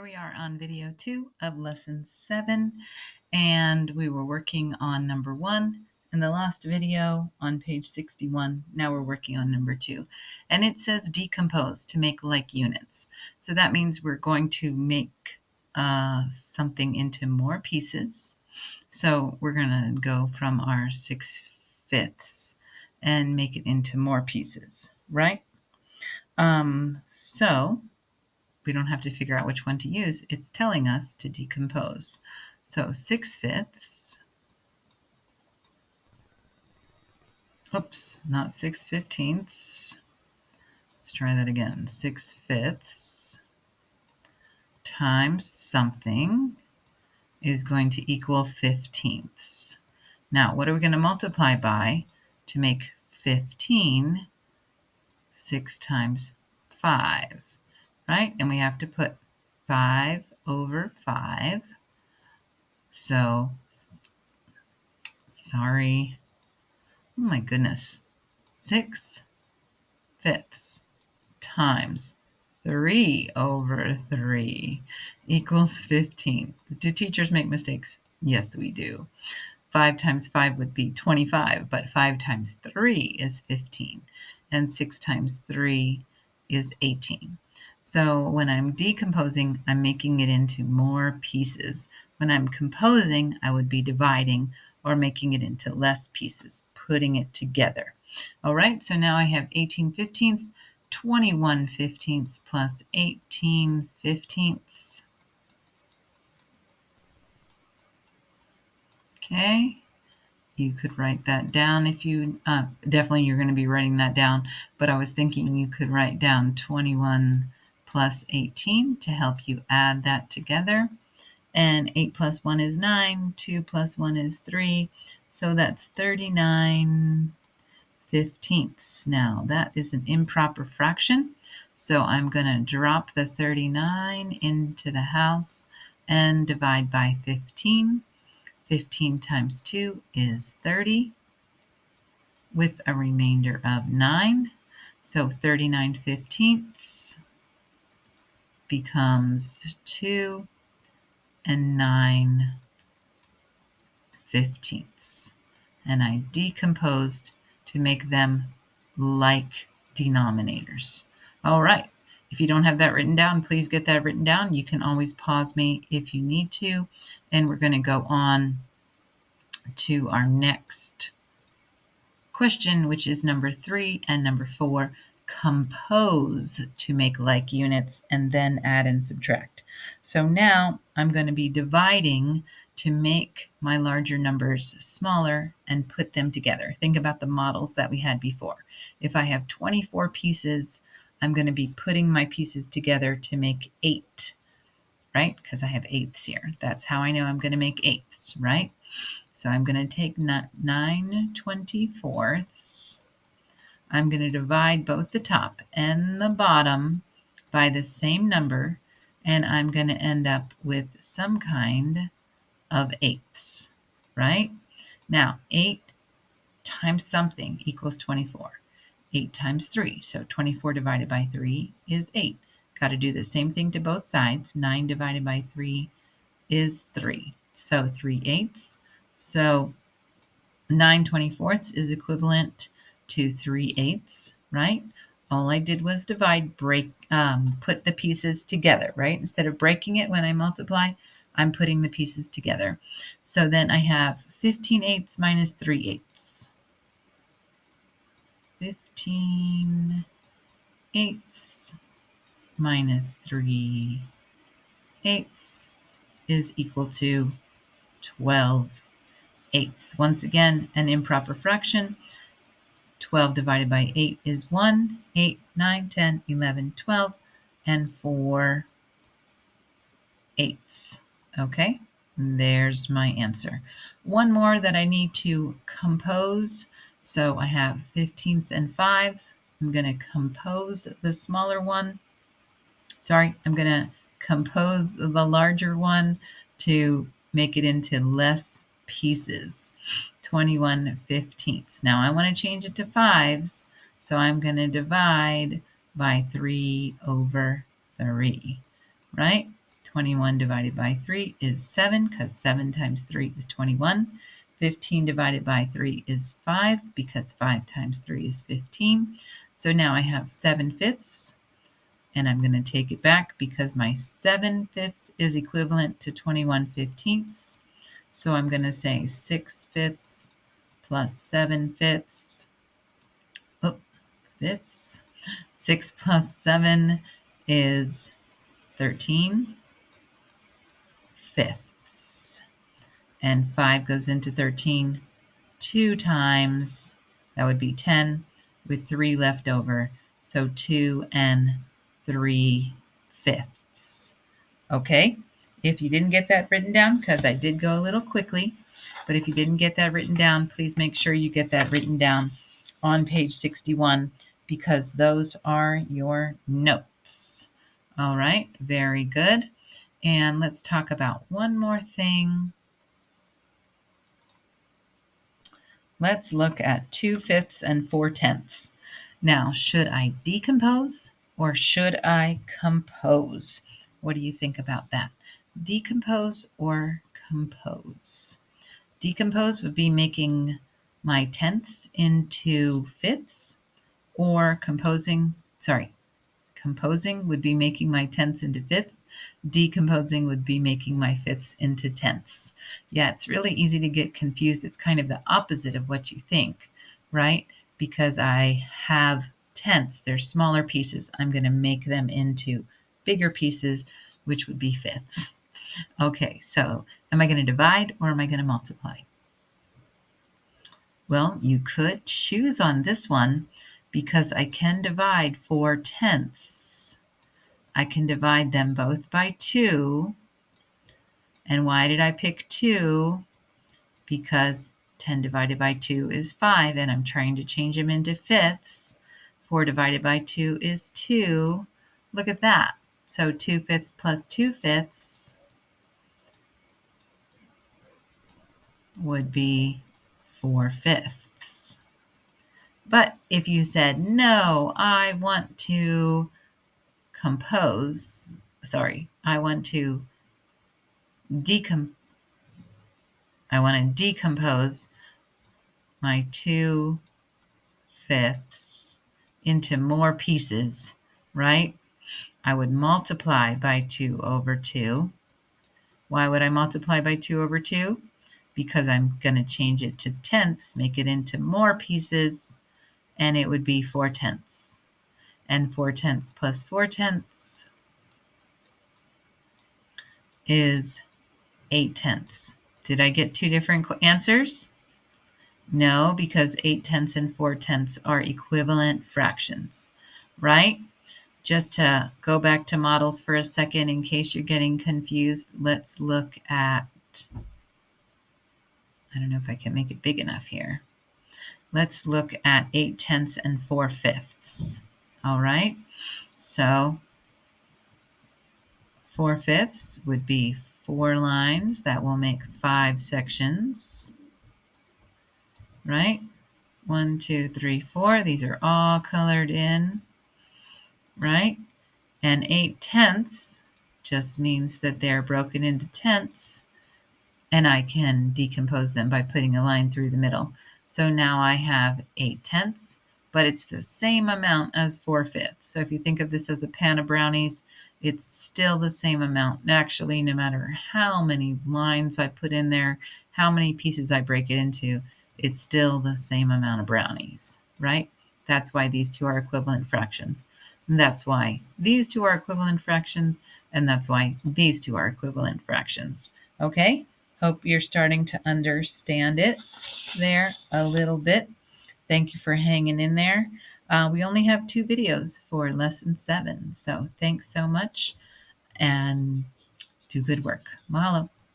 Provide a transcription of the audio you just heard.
Here we are on video 2 of lesson 7, and we were working on number 1 in the last video on page 61. Now we're working on number 2, and it says decompose to make like units. So that means we're going to make something into more pieces. So we're going to go from our 6/5 and make it into more pieces, right? So we don't have to figure out which one to use. It's telling us to decompose. So 6/5, oops, not 6/15. Let's try that again. 6/5 times something is going to equal 15ths. Now, what are we going to multiply by to make 15? 6 times 5, right? And we have to put 5 over 5. So, sorry. Oh my goodness. 6/5 times 3 over 3 equals 15. Do teachers make mistakes? Yes, we do. 5 times 5 would be 25, but 5 times 3 is 15, and 6 times 3 is 18. So when I'm decomposing, I'm making it into more pieces. When I'm composing, I would be dividing or making it into less pieces, putting it together. All right, so now I have 18/15, 21/15 plus 18/15. Okay, you could write that down if you, definitely you're going to be writing that down, but I was thinking you could write down 21 plus 18 to help you add that together. And 8 plus 1 is 9, 2 plus 1 is 3, so that's 39/15. Now, that is an improper fraction, so I'm going to drop the 39 into the house and divide by 15. 15 times 2 is 30, with a remainder of 9. So 39/15 becomes 2 and 9/15. And I decomposed to make them like denominators. All right. If you don't have that written down, please get that written down. You can always pause me if you need to. And we're going to go on to our next question, which is number 3 and number 4. Compose to make like units and then add and subtract. So now I'm going to be dividing to make my larger numbers smaller and put them together. Think about the models that we had before. If I have 24 pieces, I'm going to be putting my pieces together to make 8, right? Because I have 8ths here. That's how I know I'm going to make 8ths, right? So I'm going to take 9/24. I'm going to divide both the top and the bottom by the same number, and I'm going to end up with some kind of 8ths, right? Now, 8 times something equals 24. 8 times 3, so 24 divided by 3 is 8. Got to do the same thing to both sides. 9 divided by 3 is 3. So 3/8. So 9/24 is equivalent to 3/8, right? All I did was divide, put the pieces together, right? Instead of breaking it when I multiply, I'm putting the pieces together. So then I have 15/8 minus 3/8. 15/8 minus 3/8 is equal to 12/8. Once again, an improper fraction. 12 divided by 8 is 1, 8, 9, 10, 11, 12, and 4/8. Okay, there's my answer. One more that I need to compose. So I have 15ths and 5s. I'm going to compose the smaller one. Sorry, I'm going to compose the larger one to make it into less pieces. 21/15. Now I want to change it to 5s, so I'm going to divide by 3 over 3, right? 21 divided by 3 is 7, because 7 times 3 is 21. 15 divided by 3 is 5, because 5 times 3 is 15. So now I have 7/5, and I'm going to take it back because my 7/5 is equivalent to 21/15. So I'm going to say 6/5 plus 7/5. Oh, fifths. 6 plus 7 is 13 fifths. And 5 goes into 13 2 times. That would be 10 with 3 left over. So 2 and 3/5. Okay? If you didn't get that written down, because I did go a little quickly, but if you didn't get that written down, please make sure you get that written down on page 61, because those are your notes. All right, very good. And let's talk about one more thing. Let's look at 2/5 and 4/10. Now, should I decompose or should I compose? What do you think about that? Decompose or compose? Decompose would be making my tenths into fifths, or composing would be making my tenths into fifths. Decomposing would be making my fifths into tenths. Yeah, it's really easy to get confused. It's kind of the opposite of what you think, right? Because I have tenths, they're smaller pieces. I'm going to make them into bigger pieces, which would be fifths. Okay, so am I going to divide or am I going to multiply? Well, you could choose on this one because I can divide 4/10. I can divide them both by 2. And why did I pick 2? Because 10 divided by 2 is 5, and I'm trying to change them into fifths. 4 divided by 2 is 2. Look at that. So 2/5 plus 2/5 would be 4/5. But if you said, no, I want to decompose my 2/5 into more pieces, right? I would multiply by 2 over 2. Why would I multiply by 2 over 2? Because I'm going to change it to tenths, make it into more pieces, and it would be 4/10. And 4/10 plus 4/10 is 8/10. Did I get two different answers? No, because 8/10 and 4/10 are equivalent fractions, right? Just to go back to models for a second in case you're getting confused, let's look at, I don't know if I can make it big enough here. Let's look at 8/10 and 4/5. All right, so 4/5 would be 4 lines. That will make 5 sections, right? 1, 2, 3, 4. These are all colored in, right? And 8/10 just means that they're broken into tenths, and I can decompose them by putting a line through the middle. So now I have 8/10, but it's the same amount as 4/5. So if you think of this as a pan of brownies, it's still the same amount. Actually, no matter how many lines I put in there, how many pieces I break it into, it's still the same amount of brownies, right? That's why these two are equivalent fractions. And that's why these two are equivalent fractions, and that's why these two are equivalent fractions. Okay? Hope you're starting to understand it there a little bit. Thank you for hanging in there. We only have 2 videos for lesson 7. So thanks so much and do good work. Mahalo.